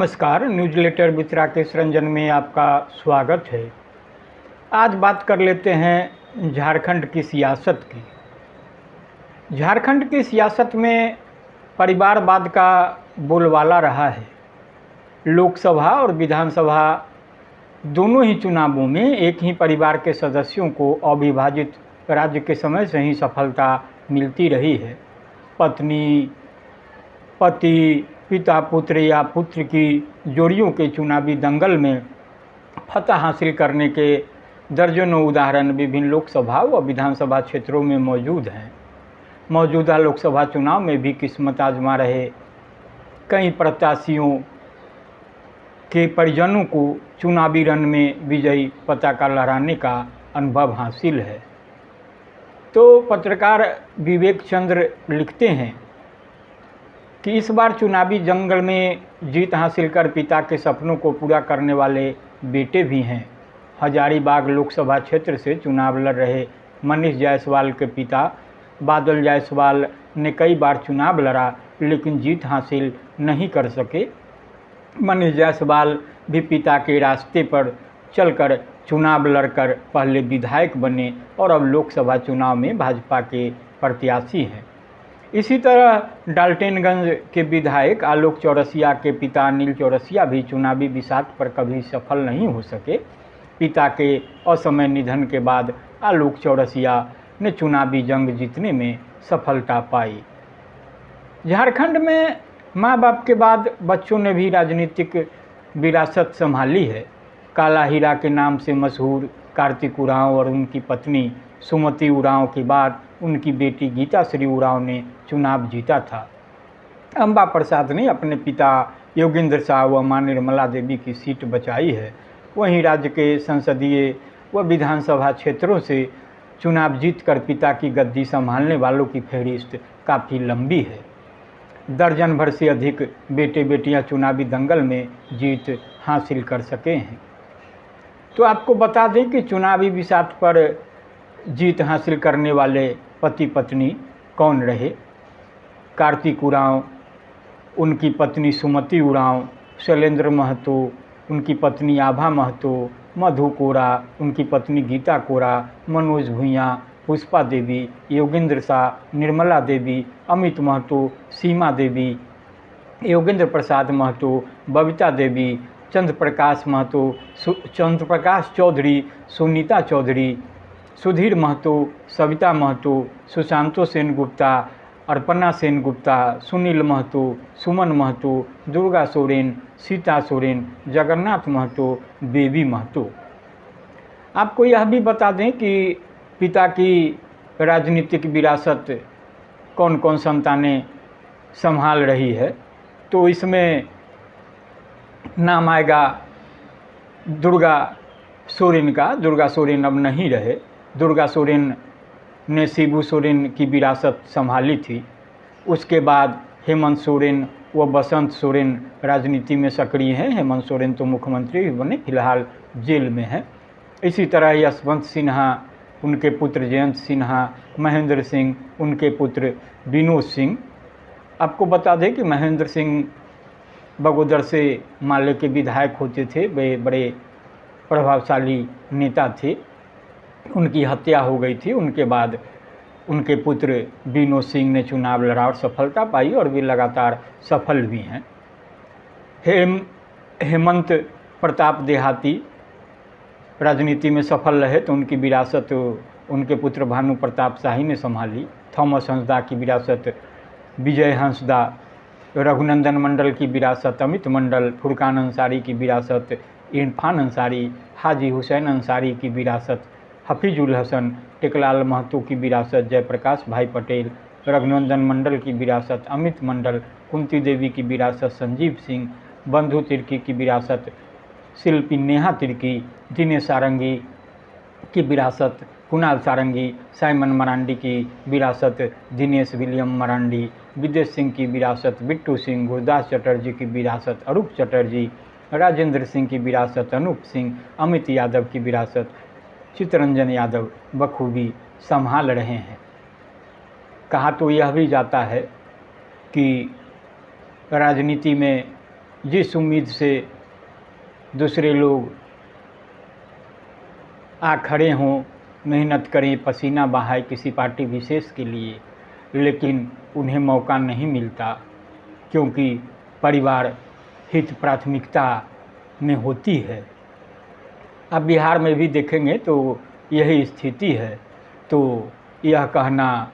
नमस्कार, newsletter with Rakesh Ranjan में आपका स्वागत है। आज बात कर लेते हैं झारखंड की सियासत की। झारखंड की सियासत में परिवारवाद का बोलबाला रहा है। लोकसभा और विधानसभा दोनों ही चुनावों में एक ही परिवार के सदस्यों को अविभाजित राज्य के समय से ही सफलता मिलती रही है। पत्नी, पति, पिता पुत्र या पुत्र की जोड़ियों के चुनावी दंगल में फतह हासिल करने के दर्जनों उदाहरण विभिन्न लोकसभा व विधानसभा क्षेत्रों में मौजूद हैं। मौजूदा लोकसभा चुनाव में भी किस्मत आजमा रहे कई प्रत्याशियों के परिजनों को चुनावी रण में विजयी पताका लहराने का अनुभव हासिल है। तो पत्रकार विवेक चंद्र लिखते हैं कि इस बार चुनावी जंगल में जीत हासिल कर पिता के सपनों को पूरा करने वाले बेटे भी हैं। हजारीबाग लोकसभा क्षेत्र से चुनाव लड़ रहे मनीष जायसवाल के पिता बादल जायसवाल ने कई बार चुनाव लड़ा लेकिन जीत हासिल नहीं कर सके। मनीष जायसवाल भी पिता के रास्ते पर चलकर चुनाव लड़कर पहले विधायक बने और अब लोकसभा चुनाव में भाजपा के प्रत्याशी हैं। इसी तरह डाल्टनगंज के विधायक आलोक चौरसिया के पिता अनिल चौरसिया भी चुनावी बिसात पर कभी सफल नहीं हो सके। पिता के असमय निधन के बाद आलोक चौरसिया ने चुनावी जंग जीतने में सफलता पाई। झारखंड में माँ बाप के बाद बच्चों ने भी राजनीतिक विरासत संभाली है। काला हीरा के नाम से मशहूर कार्तिक उरांव और उनकी पत्नी सुमति उरांव के बाद उनकी बेटी गीताश्री उरांव ने चुनाव जीता था। अंबा प्रसाद ने अपने पिता योगेंद्र शाह व मां निर्मला देवी की सीट बचाई है। वहीं राज्य के संसदीय व विधानसभा क्षेत्रों से चुनाव जीतकर पिता की गद्दी संभालने वालों की फहरिस्त काफ़ी लंबी है। दर्जन भर से अधिक बेटे बेटियां चुनावी दंगल में जीत हासिल कर सके हैं। तो आपको बता दें कि चुनावी बिसात पर जीत हासिल करने वाले पति पत्नी कौन रहे। कार्तिक उरांव, उनकी पत्नी सुमति उरांव, शैलेंद्र महतो, उनकी पत्नी आभा महतो, मधु कोरा, उनकी पत्नी गीता कोरा, मनोज भुइयाँ, पुष्पा देवी, योगेंद्र शाह, निर्मला देवी, अमित महतो, सीमा देवी, योगेंद्र प्रसाद महतो, बबीता देवी, चंद्रप्रकाश महतो, चंद्रप्रकाश चौधरी, सुनीता चौधरी, सुधीर महतो, सविता महतो, सुशांतो सेन गुप्ता, अर्पणा सेन गुप्ता, सुनील महतो, सुमन महतो, दुर्गा सोरेन, सीता सोरेन, जगन्नाथ महतो, बेबी महतो। आपको यह भी बता दें कि पिता की राजनीतिक विरासत कौन कौन संतानें संभाल रही है। तो इसमें नाम आएगा दुर्गा सोरेन का। दुर्गा सोरेन अब नहीं रहे। दुर्गा सोरेन ने शिबू सोरेन की विरासत संभाली थी। उसके बाद हेमंत सोरेन व बसंत सोरेन राजनीति में सक्रिय हैं। हेमंत सोरेन तो मुख्यमंत्री भी बने, फिलहाल जेल में हैं। इसी तरह यशवंत सिन्हा, उनके पुत्र जयंत सिन्हा, महेंद्र सिंह, उनके पुत्र विनोद सिंह। आपको बता दें कि महेंद्र सिंह बगोदर से माले के विधायक होते थे। वे बड़े प्रभावशाली नेता थे। उनकी हत्या हो गई थी। उनके बाद उनके पुत्र विनोद सिंह ने चुनाव लड़ा और सफलता पाई और वे लगातार सफल भी हैं। हेमंत प्रताप देहाती राजनीति में सफल रहे तो उनकी विरासत उनके पुत्र भानु प्रताप शाही ने संभाली। थॉमस हंसदा की विरासत विजय हंसदा, रघुनंदन मंडल की विरासत अमित मंडल, फुरकान अंसारी की विरासत इरफान अंसारी, हाजी हुसैन अंसारी की विरासत हफीजुल हसन, टेकलाल महतो की विरासत जयप्रकाश भाई पटेल, रघुनंदन मंडल की विरासत अमित मंडल, कुंती देवी की विरासत संजीव सिंह, बंधु तिर्की की विरासत शिल्पी नेहा तिर्की, दिनेश सारंगी की विरासत कुणाल सारंगी, साइमन मरांडी की विरासत दिनेश विलियम मरांडी, विदेश सिंह की विरासत बिट्टू सिंह, गुरदास चटर्जी की विरासत अरूप चटर्जी, राजेंद्र सिंह की विरासत अनूप सिंह, अमित यादव की विरासत चित्तरंजन यादव बखूबी संभाल रहे हैं। कहा तो यह भी जाता है कि राजनीति में जिस उम्मीद से दूसरे लोग आ खड़े हों, मेहनत करें, पसीना बहाएं किसी पार्टी विशेष के लिए, लेकिन उन्हें मौका नहीं मिलता, क्योंकि परिवार हित प्राथमिकता में होती है। अब बिहार में भी देखेंगे तो यही स्थिति है। तो यह कहना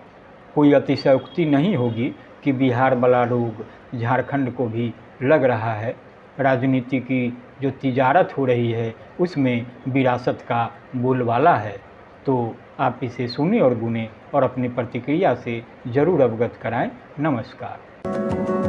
कोई अतिशयोक्ति नहीं होगी कि बिहार वाला रोग झारखंड को भी लग रहा है। राजनीति की जो तिजारत हो रही है उसमें विरासत का बोलबाला है। तो आप इसे सुने और गुने और अपनी प्रतिक्रिया से ज़रूर अवगत कराएं। नमस्कार।